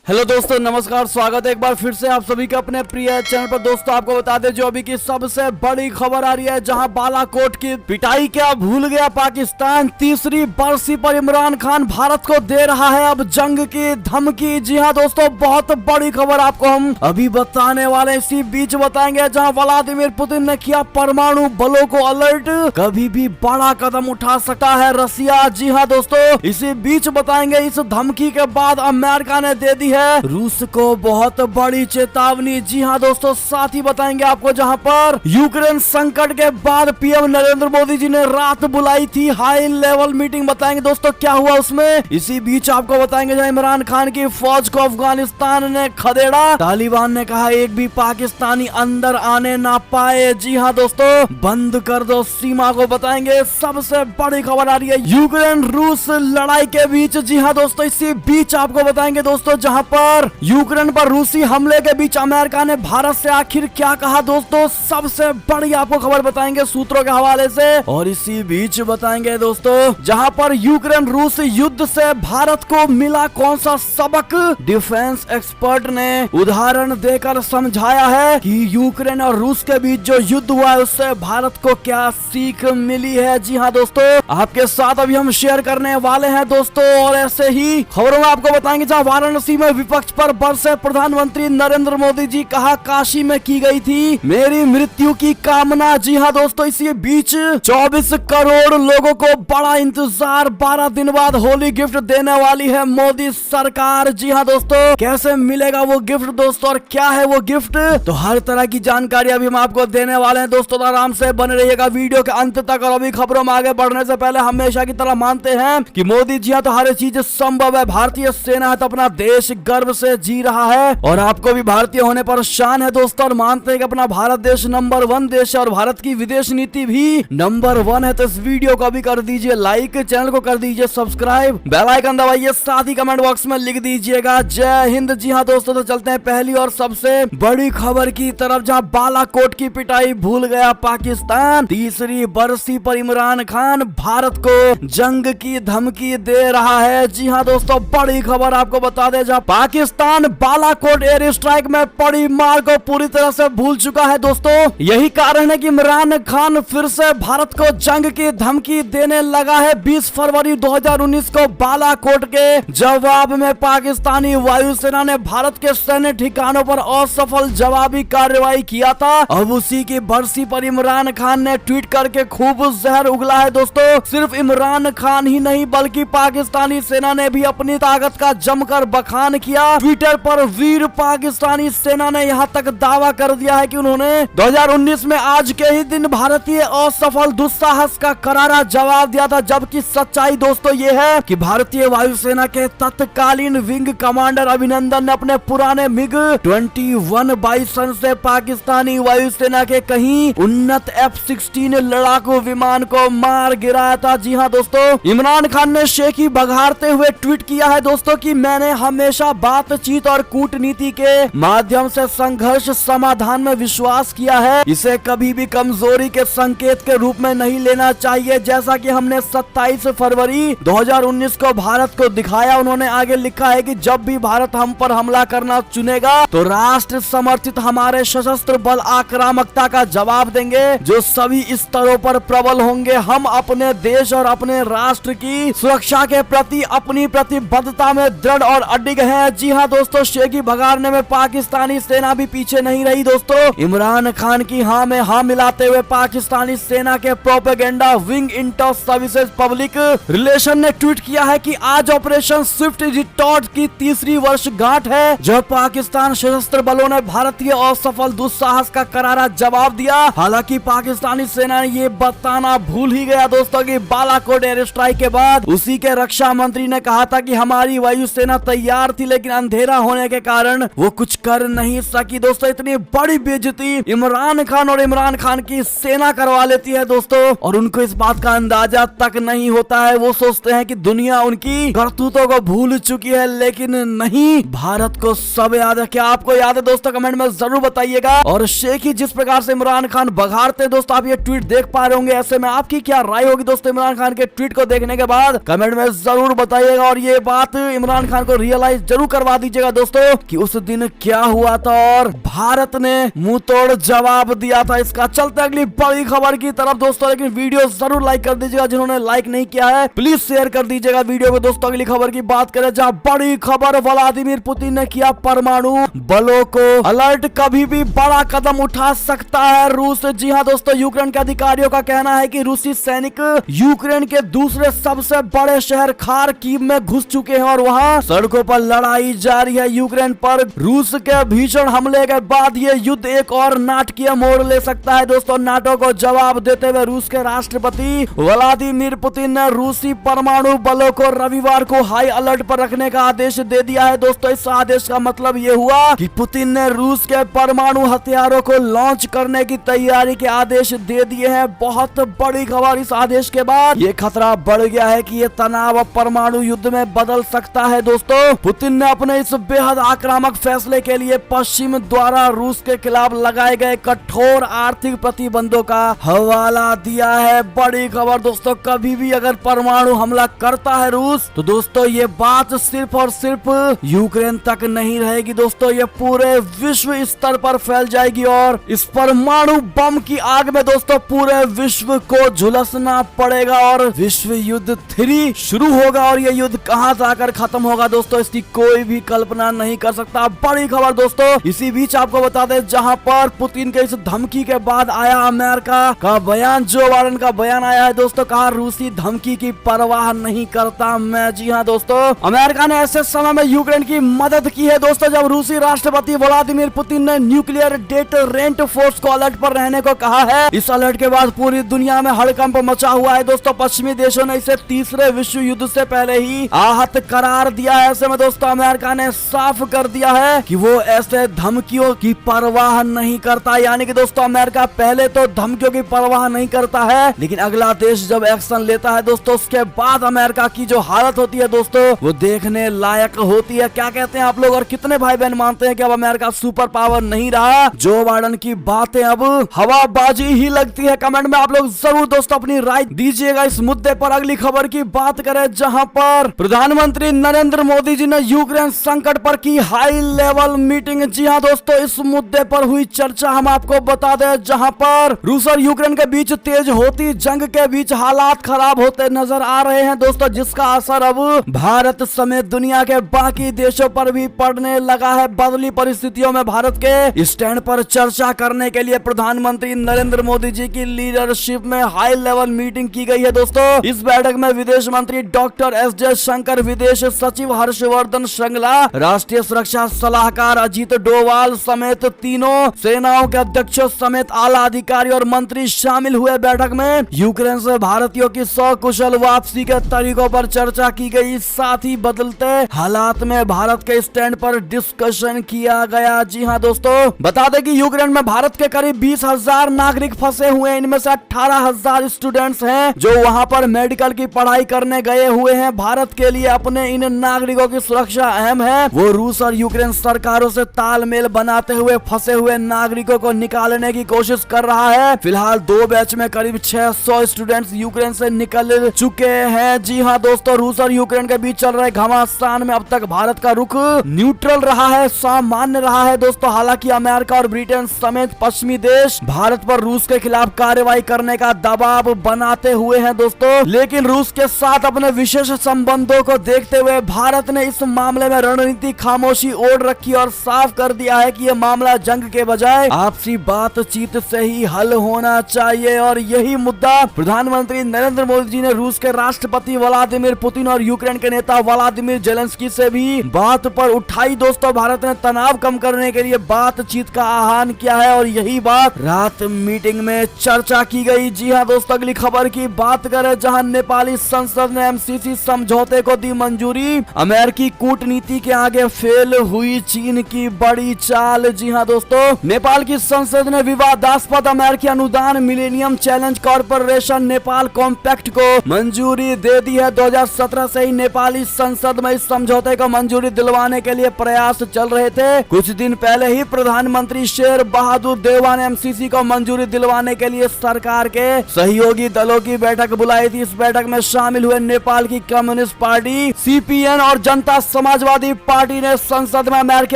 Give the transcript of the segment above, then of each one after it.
Hello दोस्तों, नमस्कार। स्वागत है एक बार फिर से आप सभी का अपने प्रिय चैनल पर। दोस्तों आपको बता दें जो अभी की सबसे बड़ी खबर आ रही है, जहां बालाकोट की पिटाई क्या भूल गया पाकिस्तान। तीसरी बरसी पर इमरान खान भारत को दे रहा है अब जंग की धमकी। जी हां दोस्तों, बहुत बड़ी खबर आपको हम अभी बताने वाले। इसी बीच बताएंगे जहां व्लादिमीर पुतिन ने किया परमाणु बलों को अलर्ट, कभी भी बड़ा कदम उठा सकता है रसिया। जी हाँ दोस्तों, इसी बीच बताएंगे इस धमकी के बाद अमेरिका ने दे दी रूस को बहुत बड़ी चेतावनी। जी हाँ दोस्तों, साथ ही बताएंगे आपको जहां पर यूक्रेन संकट के बाद पीएम नरेंद्र मोदी जी ने रात बुलाई थी हाई लेवल मीटिंग। बताएंगे दोस्तों क्या हुआ उसमें। इसी बीच आपको बताएंगे जहां इमरान खान की फौज को अफगानिस्तान ने खदेड़ा, तालिबान ने कहा एक भी पाकिस्तानी अंदर आने ना पाए। जी हाँ दोस्तों, बंद कर दो सीमा को। बताएंगे सबसे बड़ी खबर आ रही है यूक्रेन रूस लड़ाई के बीच। जी हाँ दोस्तों, इसी बीच आपको बताएंगे दोस्तों जहां पर यूक्रेन पर रूसी हमले के बीच अमेरिका ने भारत से आखिर क्या कहा। दोस्तों सबसे बड़ी आपको खबर बताएंगे सूत्रों के हवाले से। और इसी बीच बताएंगे दोस्तों जहां पर यूक्रेन रूस युद्ध से भारत को मिला कौन सा सबक। डिफेंस एक्सपर्ट ने उदाहरण देकर समझाया है कि यूक्रेन और रूस के बीच जो युद्ध हुआ है उससे भारत को क्या सीख मिली है। जी हाँ दोस्तों, आपके साथ अभी हम शेयर करने वाले हैं दोस्तों। और ऐसे ही खबरों में आपको बताएंगे जहां वाराणसी में विपक्ष पर बरसे प्रधानमंत्री नरेंद्र मोदी जी, कहा काशी में की गई थी मेरी मृत्यु की कामना। जी हाँ दोस्तों, इसी बीच 24 करोड़ लोगों को बड़ा इंतजार, 12 दिन बाद होली गिफ्ट देने वाली है मोदी सरकार। जी हाँ दोस्तों, कैसे मिलेगा वो गिफ्ट दोस्तों और क्या है वो गिफ्ट, तो हर तरह की जानकारी अभी हम आपको देने वाले हैं दोस्तों। तो आराम से बने रहिएगा वीडियो के अंत तक। और अभी खबरों में आगे बढ़ने से पहले हमेशा की तरह मानते हैं कि मोदी जी हाँ तो हर चीज संभव है। भारतीय सेना है तो अपना देश गर्व से जी रहा है और आपको भी भारतीय होने पर शान है दोस्तों। और मानते हैं कि अपना भारत देश नंबर 1 देश है और भारत की विदेश नीति भी नंबर 1 है। तो इस वीडियो को भी कर दीजिए लाइक, चैनल को कर दीजिए सब्सक्राइब, बेल आइकन दबाइए, साथ ही कमेंट बॉक्स में लिख दीजिएगा जय हिंद। जी हाँ दोस्तों, तो चलते हैं पहली और सबसे बड़ी खबर की तरफ, जहां बालाकोट की पिटाई भूल गया पाकिस्तान। तीसरी बरसी पर इमरान खान भारत को जंग की धमकी दे रहा है। जी हाँ दोस्तों, बड़ी खबर आपको बता दे जहां पाकिस्तान बालाकोट एयर स्ट्राइक में पड़ी मार को पूरी तरह से भूल चुका है दोस्तों। यही कारण है कि इमरान खान फिर से भारत को जंग की धमकी देने लगा है। 20 फरवरी 2019 को बालाकोट के जवाब में पाकिस्तानी वायुसेना ने भारत के सैन्य ठिकानों पर असफल जवाबी कार्रवाई किया था। अब उसी की बरसी पर इमरान खान ने ट्वीट करके खूब जहर उगला है दोस्तों। सिर्फ इमरान खान ही नहीं बल्कि पाकिस्तानी सेना ने भी अपनी ताकत का जमकर बखान किया। ट्विटर पर वीर पाकिस्तानी सेना ने यहाँ तक दावा कर दिया है कि उन्होंने 2019 में आज के ही दिन भारतीय असफल दुस्साहस का करारा जवाब दिया था। जबकि सच्चाई दोस्तों ये है कि भारतीय वायुसेना के तत्कालीन विंग कमांडर अभिनंदन ने अपने पुराने मिग 21 बाइसन से पाकिस्तानी वायुसेना के कहीं उन्नत F-16 लड़ाकू विमान को मार गिराया था। जी हाँ दोस्तों, इमरान खान ने शेखी बघाड़ते हुए ट्वीट किया है दोस्तों कि मैंने हमेशा बातचीत और कूटनीति के माध्यम से संघर्ष समाधान में विश्वास किया है। इसे कभी भी कमजोरी के संकेत के रूप में नहीं लेना चाहिए, जैसा कि हमने 27 फरवरी 2019 को भारत को दिखाया। उन्होंने आगे लिखा है कि जब भी भारत हम पर हमला करना चुनेगा तो राष्ट्र समर्थित हमारे सशस्त्र बल आक्रामकता का जवाब देंगे जो सभी स्तरों पर प्रबल होंगे। हम अपने देश और अपने राष्ट्र की सुरक्षा के प्रति अपनी प्रतिबद्धता में दृढ़ और अडिग है। जी हाँ दोस्तों, शेखी भगाड़ने में पाकिस्तानी सेना भी पीछे नहीं रही दोस्तों। इमरान खान की हाँ में हाँ मिलाते हुए पाकिस्तानी सेना के propaganda wing inter services public relation ने ट्वीट किया है कि आज ऑपरेशन स्विफ्ट रिटॉर्ट की तीसरी वर्षगांठ है, जब पाकिस्तान सशस्त्र बलों ने भारतीय असफल दुस्साहस का करारा जवाब दिया। हालांकि पाकिस्तानी सेना ने ये बताना भूल ही गया दोस्तों कि बालाकोट एयर स्ट्राइक के बाद उसी के रक्षा मंत्री ने कहा था कि हमारी वायुसेना तैयार थी लेकिन अंधेरा होने के कारण वो कुछ कर नहीं सकी। दोस्तों इतनी बड़ी बेइज्जती इमरान खान और इमरान खान की सेना करवा लेती है दोस्तों, और उनको इस बात का अंदाजा तक नहीं होता है। वो सोचते हैं कि दुनिया उनकी करतूतों को भूल चुकी है, लेकिन नहीं, भारत को सब याद है। क्या आपको याद है दोस्तों? कमेंट में जरूर बताइएगा। और शेखी जिस प्रकार से इमरान खान बघाड़ते दोस्तों, आप ये ट्वीट देख पा रहे होंगे, ऐसे में आपकी क्या राय होगी दोस्तों इमरान खान के ट्वीट को देखने के बाद? कमेंट में जरूर बताइएगा। और ये बात इमरान खान को रियलाइज जरूर करवा दीजिएगा दोस्तों कि उस दिन क्या हुआ था और भारत ने मुंह तोड़ जवाब दिया था इसका। चलते अगली बड़ी खबर की तरफ दोस्तों, लेकिन वीडियो जरूर लाइक कर दीजिएगा, जिन्होंने लाइक नहीं किया है प्लीज शेयर कर दीजिएगा वीडियो को। दोस्तों अगली खबर की बात करें, जहां बड़ी खबर, व्लादिमीर पुतिन ने किया परमाणु बलों को अलर्ट, कभी भी बड़ा कदम उठा सकता है रूस। जी हां दोस्तों, यूक्रेन के अधिकारियों का कहना है कि रूसी सैनिक यूक्रेन के दूसरे सबसे बड़े शहर खार्किव में घुस चुके हैं और वहां सड़कों पर लड़ाई जारी है। यूक्रेन पर रूस के भीषण हमले के बाद ये युद्ध एक और नाटकीय मोड़ ले सकता है। दोस्तों नाटो को जवाब देते हुए रूस के राष्ट्रपति व्लादिमीर पुतिन ने रूसी परमाणु बलों को रविवार को हाई अलर्ट पर रखने का आदेश दे दिया है। दोस्तों इस आदेश का मतलब ये हुआ कि पुतिन ने रूस के परमाणु हथियारों को लॉन्च करने की तैयारी के आदेश दे दिए हैं। बहुत बड़ी खबर, इस आदेश के बाद ये खतरा बढ़ गया है कि ये तनाव परमाणु युद्ध में बदल सकता है। दोस्तों पुतिन ने अपने इस बेहद आक्रामक फैसले के लिए पश्चिम द्वारा रूस के खिलाफ लगाए गए कठोर आर्थिक प्रतिबंधों का हवाला दिया है। बड़ी खबर दोस्तों, कभी भी अगर परमाणु हमला करता है रूस तो दोस्तों ये बात सिर्फ और सिर्फ यूक्रेन तक नहीं रहेगी दोस्तों, ये पूरे विश्व स्तर पर फैल जाएगी और इस परमाणु बम की आग में दोस्तों पूरे विश्व को झुलसना पड़ेगा और विश्व युद्ध 3 शुरू होगा। और ये युद्ध कहां जाकर खत्म होगा दोस्तों इसकी कोई भी कल्पना नहीं कर सकता। बड़ी खबर दोस्तों, इसी बीच आपको बता दें, जहां पर पुतिन के इस धमकी के बाद आया अमेरिका का बयान, जो बाइडेन का बयान आया है दोस्तों, कहा रूसी धमकी की परवाह नहीं करता मैं। जी हां दोस्तों, अमेरिका ने ऐसे समय में यूक्रेन की मदद की है दोस्तों जब रूसी राष्ट्रपति व्लादिमीर पुतिन ने न्यूक्लियर डेटरेंट फोर्स को अलर्ट पर रहने को कहा है। इस अलर्ट के बाद पूरी दुनिया में हड़कंप मचा हुआ है दोस्तों। पश्चिमी देशों ने इसे तीसरे विश्व युद्ध से पहले ही आहत करार दिया है। ऐसे में दोस्तों अमेरिका ने साफ कर दिया है कि वो ऐसे धमकियों की परवाह नहीं करता। यानी कि दोस्तों अमेरिका पहले तो धमकियों की परवाह नहीं करता है, लेकिन अगला देश जब एक्शन लेता है दोस्तों उसके बाद अमेरिका की जो हालत होती है दोस्तों वो देखने लायक होती है। क्या कहते हैं आप लोग और कितने भाई बहन मानते हैं कि अब अमेरिका सुपर पावर नहीं रहा? जो बाइडेन की बातें अब हवाबाजी ही लगती है। कमेंट में आप लोग जरूर दोस्तों अपनी राय दीजिएगा इस मुद्दे पर। अगली खबर की बात करें, जहां पर प्रधानमंत्री नरेंद्र मोदी जी ने यूक्रेन संकट पर की हाई लेवल मीटिंग। जी हां दोस्तों, इस मुद्दे पर हुई चर्चा हम आपको बता दें, जहां पर रूस और यूक्रेन के बीच तेज होती जंग के बीच हालात खराब होते नजर आ रहे हैं दोस्तों, जिसका असर अब भारत समेत दुनिया के बाकी देशों पर भी पड़ने लगा है। बदली परिस्थितियों में भारत के स्टैंड पर चर्चा करने के लिए प्रधानमंत्री नरेंद्र मोदी जी की लीडरशिप में हाई लेवल मीटिंग की गई है दोस्तों। इस बैठक में विदेश मंत्री डॉक्टर एस जयशंकर, विदेश सचिव हर्षवर्धन श्रृंगला, राष्ट्रीय सुरक्षा सलाहकार अजीत डोवाल समेत तीनों सेनाओं के अध्यक्षों समेत आला अधिकारी और मंत्री शामिल हुए। बैठक में यूक्रेन से भारतीयों की सकुशल वापसी के तरीकों पर चर्चा की गई, साथ ही बदलते हालात में भारत के स्टैंड पर डिस्कशन किया गया। जी हां दोस्तों, बता दें कि यूक्रेन में भारत के करीब 20,000 नागरिक फंसे हुए हैं। इनमें से 18,000 स्टूडेंट्स हैं जो वहां पर मेडिकल की पढ़ाई करने गए हुए हैं। भारत के लिए अपने इन नागरिकों की सुरक्षा अहम है। वो रूस और यूक्रेन सरकारों से तालमेल बनाते हुए फंसे हुए नागरिकों को निकालने की कोशिश कर रहा है। फिलहाल 2 बैच में करीब 600 स्टूडेंट्स यूक्रेन से निकल चुके हैं। जी हां दोस्तों, रूस और यूक्रेन के बीच चल रहे घमासान में अब तक भारत का रुख न्यूट्रल रहा है, सामान्य रहा है दोस्तों। हालांकि अमेरिका और ब्रिटेन समेत पश्चिमी देश भारत पर रूस के खिलाफ कार्रवाई करने का दबाव बनाते हुए हैं दोस्तों, लेकिन रूस के साथ अपने विशेष संबंधों को देखते हुए भारत ने इस मामले में रणनीति खामोशी ओढ़ रखी और साफ कर दिया है कि यह मामला जंग के बजाय आपसी बातचीत से ही हल होना चाहिए। और यही मुद्दा प्रधानमंत्री नरेंद्र मोदी जी ने रूस के राष्ट्रपति व्लादिमीर पुतिन और यूक्रेन के नेता व्लादिमीर जेलेंस्की से भी बात पर उठाई दोस्तों। भारत ने तनाव कम करने के लिए बातचीत का आह्वान किया है और यही बात रात मीटिंग में चर्चा की गई। जी हां दोस्तों, अगली खबर की बात करें, जहां नेपाली संसद ने एमसीसी समझौते को दी मंजूरी। अमेरिकी कूटनीति के आगे फेल हुई चीन की बड़ी चाल। जी हां दोस्तों, नेपाल की संसद ने विवादास्पद अमेरिकी अनुदान millennium challenge corporation Nepal compact को मंजूरी दे दी है। 2017 से ही नेपाली संसद में इस समझौते को मंजूरी दिलवाने के लिए प्रयास चल रहे थे। कुछ दिन पहले ही प्रधानमंत्री शेर बहादुर देवा ने एमसीसी को मंजूरी दिलवाने के लिए सरकार के सहयोगी दलों की बैठक बुलाई थी। इस बैठक में शामिल हुए नेपाल की कम्युनिस्ट पार्टी, सीपीएन और जनता समाजवादी पार्टी ने संसद में अमेरिकी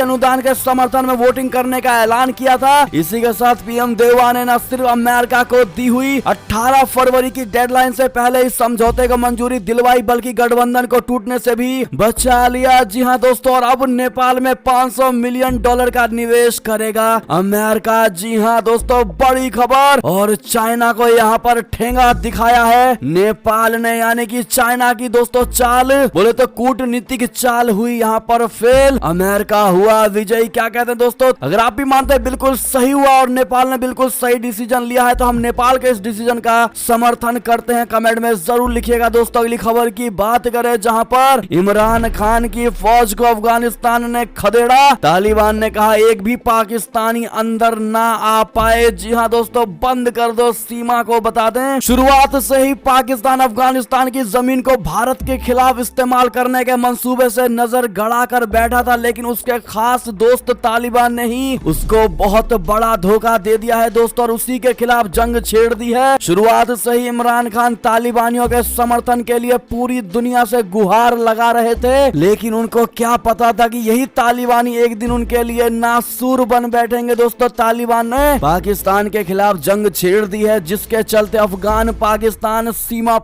अनुदान के समर्थन में वोटिंग करने का ऐलान किया था। इसी के साथ पीएम देवा ने न सिर्फ अमेरिका को दी हुई 18 फरवरी की डेडलाइन से पहले इस समझौते को मंजूरी दिलवाई, बल्कि गठबंधन को टूटने से भी बचा लिया। जी हां दोस्तों, और अब नेपाल में $500 मिलियन का निवेश करेगा अमेरिका। जी हां दोस्तों, बड़ी खबर। और चाइना को यहाँ पर ठेंगा दिखाया है नेपाल ने, यानी कि चाइना की दोस्तों चाल बोले तो कूटनीतिक चाल हुई यहाँ पर फेल, अमेरिका हुआ विजयी। क्या कहते हैं दोस्तों, अगर आप भी मानते हैं बिल्कुल सही हुआ और नेपाल ने बिल्कुल सही डिसीजन लिया है, तो हम नेपाल के इस डिसीजन का समर्थन करते हैं। कमेंट में जरूर लिखिएगा दोस्तों। अगली खबर की बात करें, जहां पर इमरान खान की फौज को अफगानिस्तान ने खदेड़ा। तालिबान ने कहा एक भी पाकिस्तानी अंदर ना आ पाए। जी हाँ दोस्तों, बंद कर दो सीमा को। बता दें, शुरुआत से ही पाकिस्तान अफगानिस्तान की जमीन को भारत के खिलाफ इस्तेमाल करने के मंसूबे से नजर गड़ा कर बैठा था, लेकिन उसके खास दोस्त तालिबान ने ही उसको बहुत बड़ा धोखा दे दिया है दोस्तों, और उसी के खिलाफ जंग छेड़ दी है। शुरुआत से ही इमरान खान तालिबानियों के समर्थन के लिए पूरी दुनिया से गुहार लगा रहे थे, लेकिन उनको क्या पता था कि यही तालिबानी एक दिन उनके लिए नासूर बन बैठेंगे। दोस्तों, तालिबान ने पाकिस्तान के खिलाफ जंग छेड़ दी है, जिसके चलते अफगान पाकिस्तान सीमा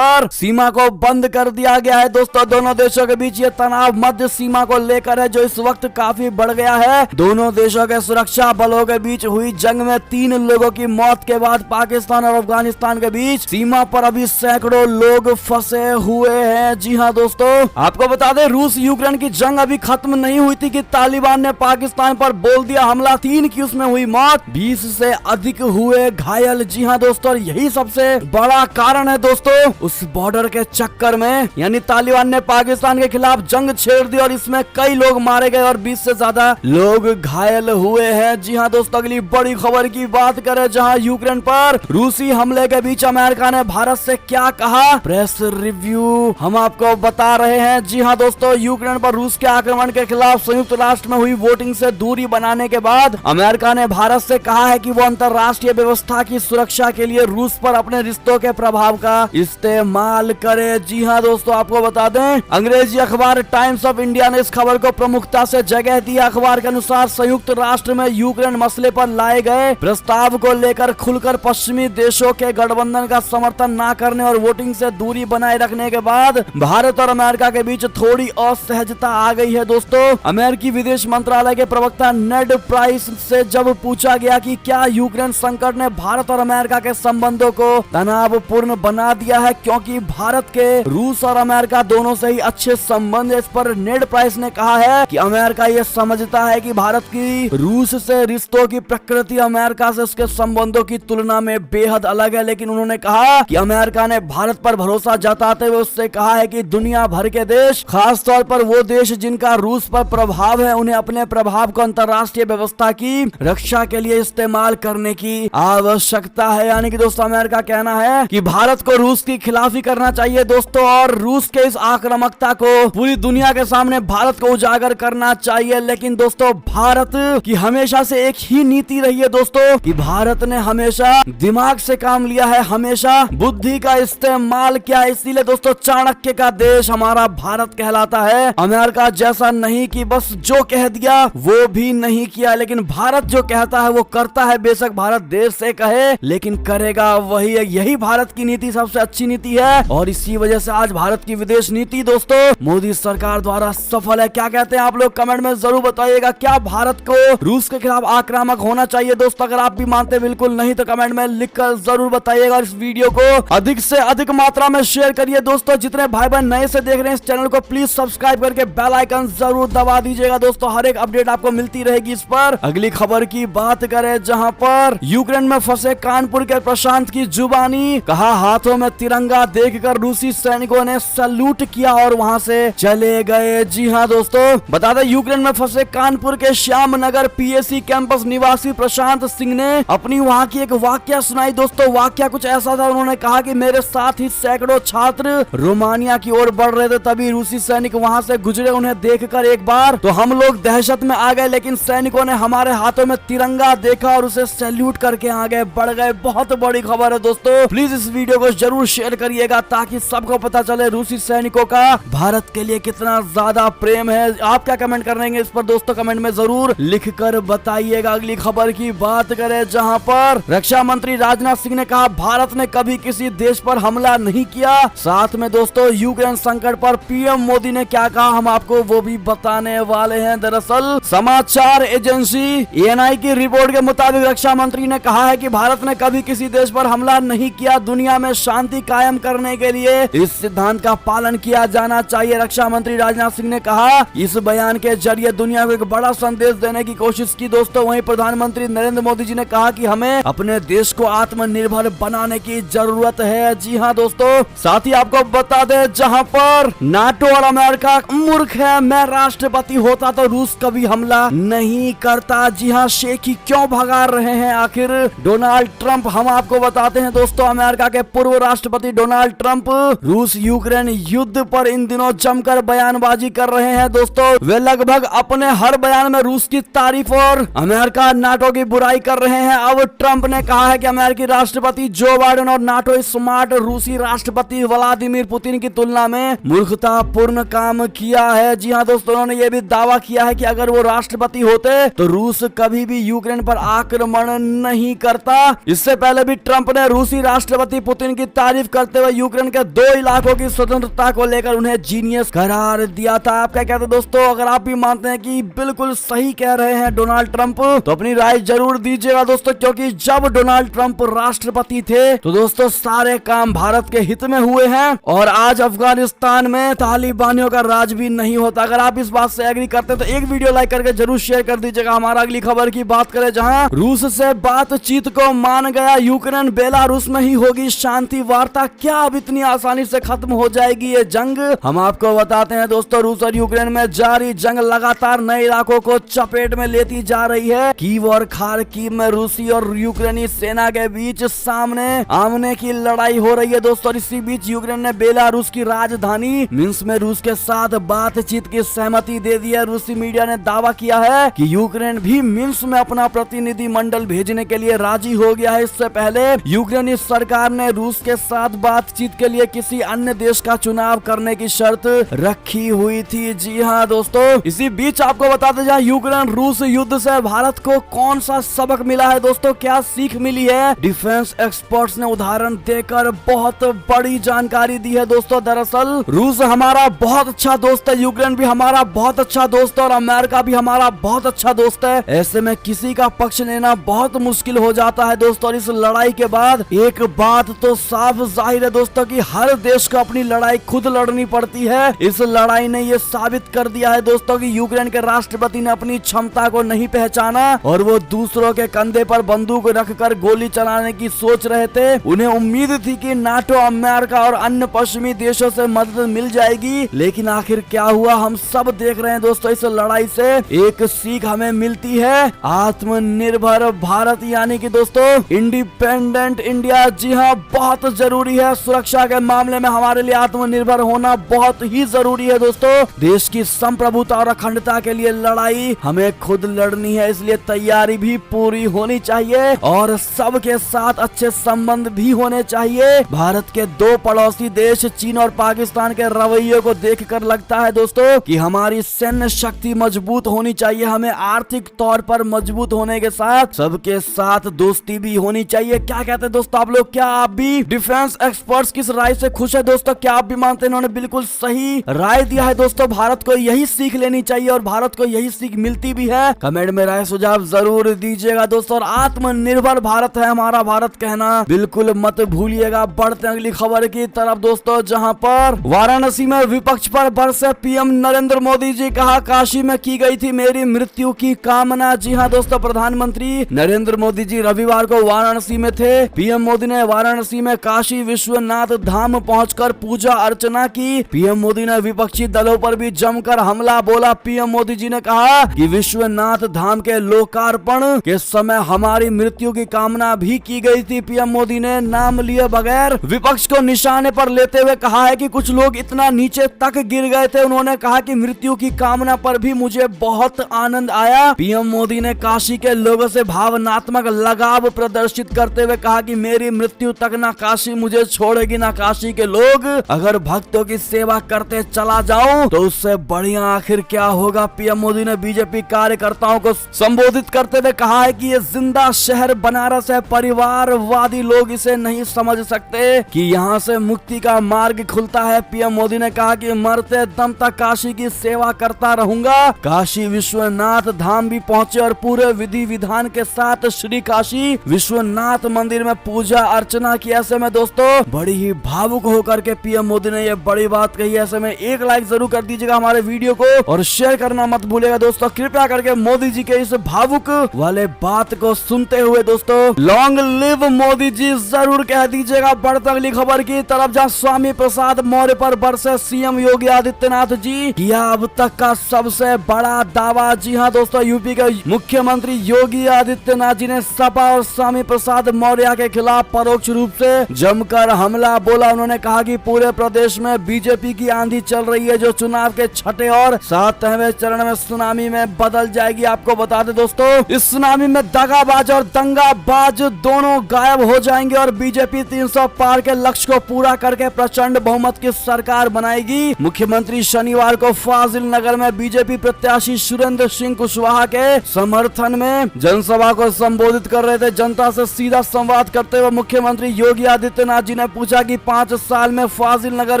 को बंद कर दिया गया है। दोस्तों, दोनों देशों के बीच ये तनाव मध्य सीमा को लेकर है, जो इस वक्त काफी बढ़ गया है। दोनों देशों के सुरक्षा बलों के बीच हुई जंग में 3 लोगों की मौत के बाद पाकिस्तान और अफगानिस्तान के बीच सीमा पर अभी सैकड़ों लोग फंसे हुए हैं। जी हाँ दोस्तों, आपको बता दें, रूस यूक्रेन की जंग अभी खत्म नहीं हुई थी कि तालिबान ने पाकिस्तान पर बोल दिया हमला। 3 की उसमें हुई मौत, 20 से अधिक हुए घायल। जी हाँ दोस्तों, यही सबसे बड़ा कारण है दोस्तों, उस बॉर्डर के चक्कर में यानी तालिबान ने पाकिस्तान के खिलाफ जंग छेड़ दी और इसमें कई लोग मारे गए और 20 से ज्यादा लोग घायल हुए हैं। जी हाँ दोस्तों, अगली बड़ी खबर की बात करें, जहां यूक्रेन पर रूसी हमले के बीच अमेरिका ने भारत से क्या कहा, प्रेस रिव्यू हम आपको बता रहे हैं। जी हाँ दोस्तों, यूक्रेन पर रूस के आक्रमण के खिलाफ संयुक्त राष्ट्र में हुई वोटिंग से दूरी बनाने के बाद अमेरिका ने भारत से कहा है कि वो अंतर्राष्ट्रीय व्यवस्था की सुरक्षा के लिए रूस पर अपने रिश्तों के प्रभाव का इस्तेमाल करे। जी हाँ दोस्तों, आपको बता दें, अंग्रेजी अखबार टाइम्स ऑफ इंडिया ने इस खबर को प्रमुखता से जगह दी। अखबार के अनुसार संयुक्त राष्ट्र में यूक्रेन मसले पर लाए गए प्रस्ताव को लेकर खुलकर पश्चिमी देशों के गठबंधन का समर्थन न करने और वोटिंग से दूरी बनाए रखने के बाद भारत और अमेरिका के बीच थोड़ी असहजता आ गई है। दोस्तों, अमेरिकी विदेश मंत्रालय के प्रवक्ता नेड प्राइस से जब पूछा गया कि क्या यूक्रेन संकट ने भारत और अमेरिका के संबंधों को तनावपूर्ण बना दिया है, क्योंकि भारत के रूस और अमेरिका दोनों से ही अच्छे संबंध है। इस पर नेड प्राइस ने कहा है कि अमेरिका ये समझता है कि भारत की रूस से रिश्तों की प्रकृति अमेरिका से उसके संबंधों की तुलना में बेहद अलग है, लेकिन उन्होंने कहा कि अमेरिका ने भारत पर भरोसा जताते हुए उससे कहा है कि दुनिया भर के देश, खास तौर पर वो देश जिनका रूस पर प्रभाव है, उन्हें अपने प्रभाव को अंतर्राष्ट्रीय व्यवस्था की रक्षा के लिए इस्तेमाल करने की आवश्यकता है। यानी कि दोस्तों, अमेरिका कहना है कि भारत को रूस की खिलाफी करना चाहिए दोस्तों, और रूस के इस आक्रामकता को पूरी दुनिया के सामने भारत को उजागर करना चाहिए। लेकिन दोस्तों, भारत की हमेशा से एक ही नीति रही है दोस्तों, कि भारत ने हमेशा दिमाग से काम लिया है, हमेशा बुद्धि का इस्तेमाल किया है। इसीलिए दोस्तों, चाणक्य का देश हमारा भारत कहलाता है। अमेरिका जैसा नहीं कि बस जो कह दिया वो भी नहीं किया, लेकिन भारत जो कहता है वो करता है। बेशक भारत देर से कहे, लेकिन करेगा वही है। यही भारत की नीति सबसे अच्छी नीति है, और इसी वजह से आज भारत की विदेश नीति दोस्तों मोदी सरकार द्वारा सफल है। क्या कहते हैं आप लोग, कमेंट में जरूर बताइएगा। क्या भारत को रूस के खिलाफ आक्रामक होना चाहिए दोस्तों? अगर आप भी मानते बिल्कुल नहीं तो कमेंट में लिखकर जरूर बताइएगा। और इस वीडियो को अधिक से अधिक मात्रा में शेयर करिए दोस्तों। जितने भाई बहन नए से देख रहे हैं इस चैनल को प्लीज सब्सक्राइब करके बेल आइकन जरूर दबा दीजिएगा दोस्तों। हर एक अपडेट आपको मिलती रहेगी इस पर। अगली खबर की बात करें, जहां पर यूक्रेन में फंसे कानपुर के प्रशांत की जुबानी, कहा हाथों में तिरंगा देखकर रूसी सैनिकों ने सैल्यूट किया और वहां से चले गए। जी हाँ दोस्तों, बता दें, यूक्रेन में फंसे कानपुर के श्यामनगर पीएसी कैंपस निवासी प्रशांत सिंह ने अपनी वहां की एक वाकया सुनाई दोस्तों। वाकया कुछ ऐसा था, उन्होंने कहा कि मेरे साथ ही सैकड़ों छात्र रोमानिया की ओर बढ़ रहे थे, तभी रूसी सैनिक वहां से गुजरे। उन्हें देखकर एक बार तो हम लोग दहशत में आ गए, लेकिन सैनिकों ने हमारे हाथों में तिरंगा देखा और उसे सैल्यूट करके आगे बढ़ गए। बहुत बड़ी खबर है दोस्तों, प्लीज इस वीडियो को जरूर शेयर करिएगा ताकि सबको पता चले रूसी सैनिकों का भारत के लिए कितना ज्यादा प्रेम है? आप क्या कमेंट करेंगे इस पर दोस्तों, कमेंट में जरूर लिख कर बताइएगा। अगली खबर की बात करें जहां पर रक्षा मंत्री राजनाथ सिंह ने कहा भारत ने कभी किसी देश पर हमला नहीं किया। साथ में दोस्तों यूक्रेन संकट पर पीएम मोदी ने क्या कहा हम आपको वो भी बताने वाले हैं। दरअसल समाचार एजेंसी एएनआई की रिपोर्ट के मुताबिक रक्षा मंत्री ने कहा है कि भारत ने कभी किसी देश पर हमला नहीं किया। दुनिया में शांति कायम करने के लिए इस सिद्धांत का पालन किया जाना चाहिए। रक्षा मंत्री राजनाथ सिंह ने कहा इस बयान के जरिए दुनिया को एक बड़ा संदेश देने की कोशिश की। दोस्तों वहीं प्रधानमंत्री नरेंद्र मोदी जी ने कहा कि हमें अपने देश को आत्मनिर्भर बनाने की जरूरत है। जी हाँ दोस्तों, साथ ही आपको बता दें जहां पर नाटो और अमेरिका मूर्ख है, मैं राष्ट्रपति होता तो रूस कभी हमला नहीं करता। जी हाँ, शेखी क्यों भगा रहे हैं आखिर डोनाल्ड ट्रंप, हम आपको बताते हैं दोस्तों। अमेरिका के पूर्व राष्ट्रपति डोनाल्ड ट्रंप रूस यूक्रेन युद्ध पर इन दिनों जमकर बयानबाजी कर रहे हैं। दोस्तों वे लगभग अपने हर बयान में रूस की तारीफ और अमेरिका नाटो की बुराई कर रहे हैं। अब ट्रंप ने कहा है कि अमेरिकी राष्ट्रपति जो बाइडेन और नाटो स्मार्ट रूसी राष्ट्रपति व्लादिमीर पुतिन की तुलना में मूर्खतापूर्ण काम किया है। जी हाँ दोस्तों, उन्होंने ये भी दावा किया है कि अगर वो राष्ट्रपति होते तो रूस कभी भी यूक्रेन पर आक्रमण नहीं करता। इससे पहले भी ट्रंप ने रूसी राष्ट्रपति पुतिन की तारीफ करते हुए यूक्रेन के 2 इलाकों की स्वतंत्रता को लेकर उन्हें जीनियस करार दिया था। आप क्या कहते हैं दोस्तों? अगर आप भी मानते हैं कि बिल्कुल सही कह रहे हैं डोनाल्ड ट्रंप तो अपनी राय जरूर दीजिएगा दोस्तों, क्योंकि जब डोनाल्ड ट्रंप राष्ट्रपति थे तो दोस्तों सारे काम भारत के हित में हुए हैं और आज अफगानिस्तान में तालिबानियों का राज भी नहीं होता। अगर आप इस बात से एग्री करते हैं तो एक वीडियो लाइक करके जरूर शेयर कर दीजिएगा। हमारा अगली खबर की बात करें जहां रूस से बातचीत को मान गया यूक्रेन, बेलारूस में ही होगी शांति वार्ता। क्या अब इतनी आसानी से खत्म हो जाएगी ये जंग? हम आपको बताते हैं दोस्तों, रूस और यूक्रेन में जारी जंग लगातार नए इलाकों को चपेट में लेती जा रही है। कीव और खार्किव में रूसी और यूक्रेनी सेना के बीच सामने आमने की लड़ाई हो रही है दोस्तों। इसी बीच यूक्रेन ने बेलारूस की राजधानी मिन्स्क में रूस के साथ बातचीत की सहमति दे दी है। रूसी मीडिया ने दावा किया है कि यूक्रेन भी मिन्स्क में अपना प्रतिनिधि मंडल भेजने के लिए राजी हो गया है। इससे पहले यूक्रेनी सरकार ने रूस के साथ बातचीत के लिए किसी अन्य देश का चुनाव करने की शर्त रखी हुई थी। जी हाँ दोस्तों, इसी बीच आपको बताते जाए यूक्रेन रूस युद्ध से भारत को कौन सा सबक मिला है दोस्तों, क्या सीख मिली है? डिफेंस एक्सपर्ट्स ने उदाहरण देकर बहुत बड़ी जानकारी दी है दोस्तों। दरअसल रूस हमारा बहुत अच्छा दोस्त है, यूक्रेन भी हमारा बहुत अच्छा दोस्त है और अमेरिका भी हमारा बहुत अच्छा दोस्त है। ऐसे में किसी का पक्ष लेना बहुत मुश्किल हो जाता है दोस्तों। और इस लड़ाई के बाद एक बात तो साफ जाहिर है दोस्तों कि हर देश को अपनी लड़ाई खुद लड़नी पड़ती है। इस लड़ाई ने ये साबित कर दिया है दोस्तों कि यूक्रेन के राष्ट्रपति ने अपनी क्षमता को नहीं पहचाना और वो दूसरों के कंधे पर बंदूक रखकर गोली चलाने की सोच रहे थे। उन्हें उम्मीद थी कि नाटो, अमेरिका और अन्य पश्चिमी देशों से मदद मिल जाएगी, लेकिन आखिर क्या हुआ हम सब देख रहे हैं दोस्तों। इस लड़ाई से एक सीख हमें मिलती है, आत्मनिर्भर भारत यानी कि दोस्तों इंडिपेंडेंट इंडिया। जी हाँ, बहुत जरूरी है। सुरक्षा के मामले में हमारे लिए आत्मनिर्भर होना बहुत ही जरूरी है दोस्तों। देश की संप्रभुता और अखंडता के लिए लड़ाई हमें खुद लड़नी है, इसलिए तैयारी भी पूरी होनी चाहिए और सबके साथ अच्छे संबंध भी होने चाहिए। भारत के 2 पड़ोसी देश चीन और पाकिस्तान के रवैये को देखकर लगता है दोस्तों कि हमारी सैन्य शक्ति मजबूत होनी चाहिए। हमें आर्थिक तौर पर मजबूत होने के साथ सबके साथ दोस्ती भी होनी चाहिए। क्या कहते हैं दोस्तों आप लोग? क्या आप भी डिफेंस एक्सपर्ट्स किस राय से खुश है दोस्तों? क्या आप भी मानते हैं इन्होंने बिल्कुल सही राय दिया है दोस्तों? भारत को यही सीख लेनी चाहिए और भारत को यही सीख मिलती भी है। कमेंट में राय सुझाव जरूर दीजिएगा दोस्तों। और आत्मनिर्भर भारत है हमारा भारत कहना बिल्कुल मत भूलिएगा। बढ़ते हैं अगली खबर की तरफ दोस्तों, जहां पर वाराणसी में विपक्ष पर बरसे पीएम नरेंद्र मोदी जी। कहा काशी में की गई थी मेरी मृत्यु की कामना। जी हाँ दोस्तों, प्रधानमंत्री नरेंद्र मोदी जी रविवार को वाराणसी में थे। पीएम मोदी ने वाराणसी में काशी विश्वनाथ धाम पहुंचकर पूजा अर्चना की। पीएम मोदी ने विपक्षी दलों पर भी जमकर हमला बोला। पीएम मोदी जी ने कहा कि विश्वनाथ धाम के लोकार्पण के समय हमारी मृत्यु की कामना भी की गई थी। पीएम मोदी ने नाम लिए बगैर विपक्ष को निशाने पर लेते हुए कहा है कि कुछ लोग इतना नीचे तक गिर गए थे। उन्होंने कहा कि मृत्यु की कामना पर भी मुझे बहुत आनंद आया। पीएम मोदी ने काशी के लोगों से भावनात्मक लगाव प्रदर्शित करते हुए कहा कि मेरी मृत्यु तक ना काशी मुझे छोड़ेगी ना काशी के लोग। अगर भक्तों की सेवा करते चला जाओ बताऊं तो उससे बढ़िया आखिर क्या होगा। पीएम मोदी ने बीजेपी कार्यकर्ताओं को संबोधित करते हुए कहा है कि ये जिंदा शहर बनारस है, परिवारवादी लोग इसे नहीं समझ सकते कि यहाँ से मुक्ति का मार्ग खुलता है। पीएम मोदी ने कहा कि मरते दम तक काशी की सेवा करता रहूंगा। काशी विश्वनाथ धाम भी पहुंचे और पूरे विधि विधान के साथ श्री काशी विश्वनाथ मंदिर में पूजा अर्चना की। ऐसे में दोस्तों बड़ी ही भावुक होकर के पीएम मोदी ने ये बड़ी बात कही। ऐसे में एक लाइक जरूर कर दीजिएगा हमारे वीडियो को और शेयर करना मत भूलिएगा दोस्तों। कृपया करके मोदी जी के इस भावुक वाले बात को सुनते हुए दोस्तों लॉन्ग लिव मोदी जी जरूर कह दीजिएगा। बढ़ते अगली खबर की तरफ जहां स्वामी प्रसाद मौर्य पर बरसे सीएम योगी आदित्यनाथ जी किया अब तक का सबसे बड़ा दावा। जी हां दोस्तों, यूपी के मुख्यमंत्री योगी आदित्यनाथ जी ने सपा और स्वामी प्रसाद मौर्य के खिलाफ परोक्ष रूप से जमकर हमला बोला। उन्होंने कहा कि पूरे प्रदेश में बीजेपी की आंधी चल रही है जो चुनाव के छठे और 7वें चरण में सुनामी में बदल जाएगी। आपको बता दें दोस्तों, इस सुनामी में दगाबाज और दंगाबाज दोनों गायब हो जाएंगे और बीजेपी 300 पार के लक्ष्य को पूरा करके प्रचंड बहुमत की सरकार बनाएगी। मुख्यमंत्री शनिवार को फाजिल नगर में बीजेपी प्रत्याशी सुरेंद्र सिंह कुशवाहा के समर्थन में जनसभा को संबोधित कर रहे थे। जनता से सीधा संवाद करते हुए मुख्यमंत्री योगी आदित्यनाथ जी ने पूछा कि 5 साल में फाजिल नगर,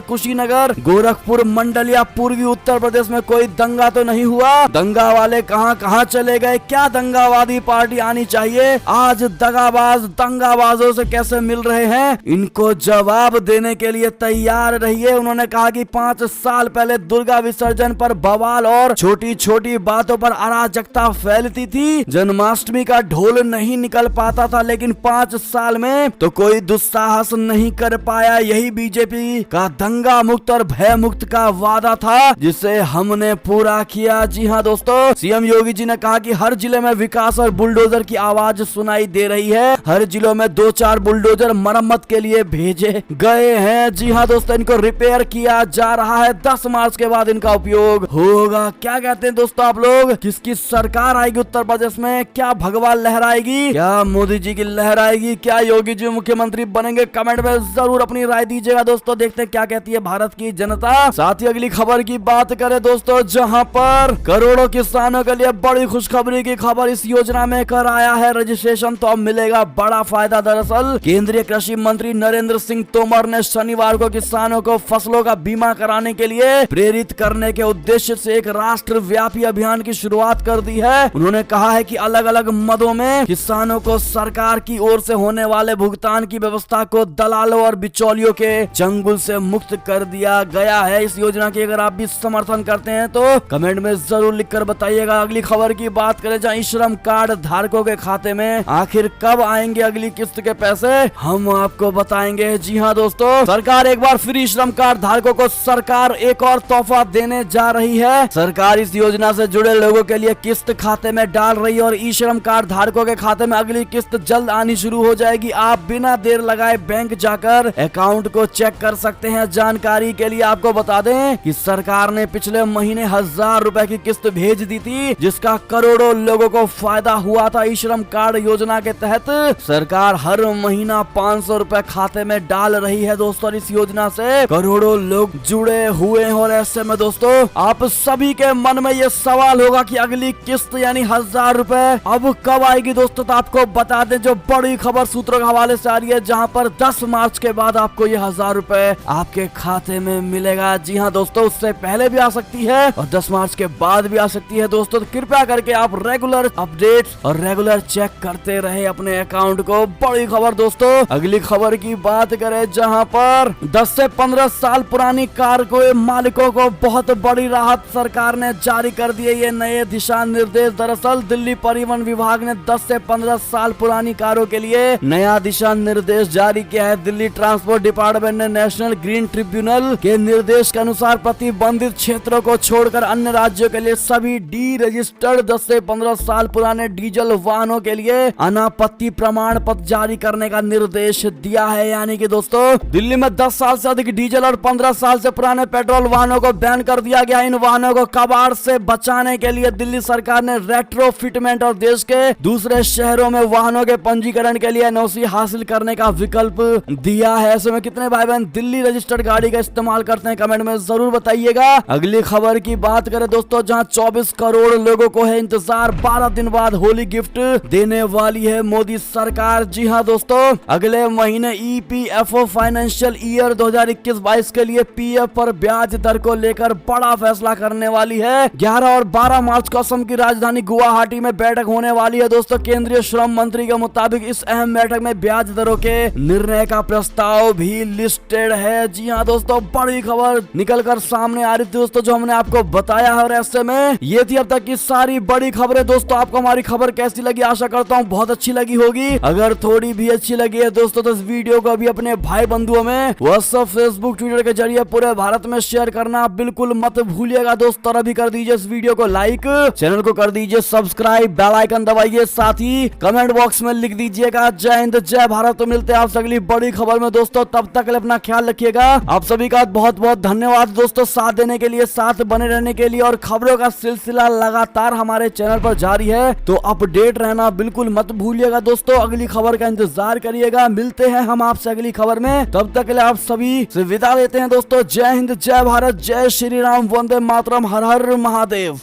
कुशीनगर, गोरखपुर मंडल या पूर्वी उत्तर प्रदेश में कोई दंगा तो नहीं हुआ? दंगा वाले कहां चले गए? क्या दंगावादी पार्टी आनी चाहिए? आज दगाबाज दंगाबाजों से कैसे मिल रहे हैं? इनको जवाब देने के लिए तैयार रहिए। उन्होंने कहा कि 5 साल पहले दुर्गा विसर्जन पर बवाल और छोटी छोटी बातों पर अराजकता फैलती थी। जन्माष्टमी का ढोल नहीं निकल पाता था, लेकिन 5 साल में तो कोई दुस्साहस नहीं कर पाया। यही बीजेपी का दंगा मुक्त और भय मुक्त का वादा था जिसे हमने पूरा किया। जी हां दोस्तों, सीएम योगी जी ने कहा कि हर जिले में विकास और बुलडोजर की आवाज सुनाई दे रही है। हर जिलों में 2-4 बुलडोजर मरम्मत के लिए भेजे गए हैं। जी हां दोस्तों, इनको रिपेयर किया जा रहा है। 10 मार्च के बाद इनका उपयोग होगा। क्या कहते हैं दोस्तों आप लोग, किसकी सरकार आएगी उत्तर प्रदेश में? क्या भगवा लहराएगी? क्या मोदी जी की लहराएगी? क्या योगी जी मुख्यमंत्री बनेंगे? कमेंट में जरूर अपनी राय दीजिएगा दोस्तों। देखते हैं क्या कहती है भारत की जनता। साथ ही अगली खबर की बात करें दोस्तों, जहां पर करोड़ों किसानों के लिए बड़ी खुशखबरी की खबर। इस योजना में कराया है रजिस्ट्रेशन तो अब मिलेगा बड़ा फायदा। दरअसल केंद्रीय कृषि मंत्री नरेंद्र सिंह तोमर ने शनिवार को किसानों को फसलों का बीमा कराने के लिए प्रेरित करने के उद्देश्य से एक राष्ट्रव्यापी अभियान की शुरुआत कर दी है। उन्होंने कहा है कि अलग अलग मदों में किसानों को सरकार की ओर से होने वाले भुगतान की व्यवस्था को दलालों और बिचौलियों के चंगुल से मुक्त कर दिया गया है। इस योजना की अगर आप भी समर्थन करते हैं तो कमेंट में जरूर लिखकर बताइएगा। अगली खबर की बात करें, जहां श्रम कार्ड धारकों के खाते में आखिर कब आएंगे अगली किस्त के पैसे, हम आपको बताएंगे। जी हां दोस्तों, सरकार एक बार फिर श्रम कार्ड धारकों को सरकार एक और तोहफा देने जा रही है। सरकार इस योजना से जुड़े लोगों के लिए किस्त खाते में डाल रही है और ई श्रम कार्ड धारकों के खाते में अगली किस्त जल्द आनी शुरू हो जाएगी। आप बिना देर लगाए बैंक जाकर अकाउंट को चेक कर सकते हैं। जानकारी के लिए आपको बता दें कि सरकार ने पिछले महीने 1000 रुपए की किस्त भेज दी थी, जिसका करोड़ों लोगों को फायदा हुआ था। ई श्रम कार्ड योजना के तहत सरकार हर महीना 500 रुपए खाते में डाल रही है दोस्तों। इस योजना से करोड़ों लोग जुड़े हुए हैं और ऐसे में दोस्तों आप सभी के मन में ये सवाल होगा कि अगली किस्त यानी 1000 रुपए अब कब आएगी दोस्तों। तो आपको बता दें, जो बड़ी खबर सूत्रों के हवाले से आ रही है, जहां पर 10 मार्च के बाद आपको ये 1000 रुपए आपके खाते में मिलेगा। जी हां दोस्तों, उससे पहले भी आ सकती है और 10 मार्च के बाद भी आ सकती है दोस्तों। तो कृपया करके आप रेगुलर अपडेट्स और रेगुलर चेक करते रहे अपने अकाउंट को। बड़ी खबर दोस्तों, अगली खबर की बात करें, जहां पर 10 से 15 साल पुरानी कार को मालिकों को बहुत बड़ी राहत सरकार ने जारी कर दी है। ये नए दिशा निर्देश दरअसल दिल्ली परिवहन विभाग ने 10 से 15 साल पुरानी कारों के लिए नया दिशा निर्देश जारी किया है। दिल्ली ट्रांसपोर्ट डिपार्टमेंट ने नेशनल ग्रीन ट्रिब्यूनल के निर्देश के अनुसार प्रतिबंधित क्षेत्रों को छोड़कर अन्य राज्यों के लिए सभी डी रजिस्टर्ड 10 से 15 साल पुराने डीजल वाहनों के लिए अनापत्ति प्रमाण पत्र जारी करने का निर्देश दिया है। यानी कि दोस्तों दिल्ली में 10 साल से अधिक डीजल और 15 साल से पुराने पेट्रोल वाहनों को बैन कर दिया गया। इन वाहनों को कबाड़ से बचाने के लिए दिल्ली सरकार ने रेट्रोफिटमेंट और देश के दूसरे शहरों में वाहनों के पंजीकरण के लिए एनओसी हासिल करने का विकल्प दिया है। ऐसे में कितने भाई बहन दिल्ली रजिस्टर्ड गाड़ी का इस्तेमाल करते हैं, कमेंट में जरूर बताइएगा। अगली खबर की बात करें दोस्तों, जहां 24 करोड़ लोगों को है इंतजार, 12 दिन बाद होली गिफ्ट देने वाली है मोदी सरकार। जी हां दोस्तों, अगले महीने EPFO फाइनेंशियल ईयर 2021-22 के लिए PF पर ब्याज दर को लेकर बड़ा फैसला करने वाली है। 11 और 12 मार्च को असम की राजधानी गुवाहाटी में बैठक होने वाली है दोस्तों। केंद्रीय श्रम मंत्री के मुताबिक इस अहम बैठक में ब्याज दरों के निर्णय का प्रस्ताव भी लिस्टेड है। जी हाँ दोस्तों, बड़ी खबर निकल कर सामने आ रही थी दोस्तों, जो हमने आपको बताया है। और ऐसे में ये थी अब तक की सारी बड़ी खबरें। दोस्तों आपको हमारी खबर कैसी लगी? आशा करता हूँ बहुत अच्छी लगी होगी। अगर थोड़ी भी अच्छी लगी है दोस्तों तो इस वीडियो को अभी अपने भाई बंधुओं में व्हाट्सएप, फेसबुक, ट्विटर के जरिए पूरे भारत में शेयर करना बिल्कुल मत भूलिएगा दोस्तों। और अभी कर दीजिए इस वीडियो को लाइक, चैनल को कर दीजिए सब्सक्राइब, बेल आइकन दबाइए, साथ ही कमेंट बॉक्स में लिख दीजिएगा जय हिंद जय भारत। तो मिलते हैं आपसे अगली बड़ी खबर में दोस्तों, तब तक अपना ख्याल रखिएगा। आप सभी का बहुत बहुत धन्यवाद दोस्तों, साथ देने के लिए, साथ बने रहने के लिए। और खबरों का सिलसिला लगातार हमारे चैनल पर जारी है, तो अपडेट रहना बिल्कुल मत भूलिएगा दोस्तों। अगली खबर का इंतजार करिएगा। मिलते हैं हम आपसे अगली खबर में, तब तक के लिए आप सभी से विदा लेते हैं दोस्तों। जय हिंद जय भारत, जय श्री राम, वंदे मातरम, हर हर महादेव।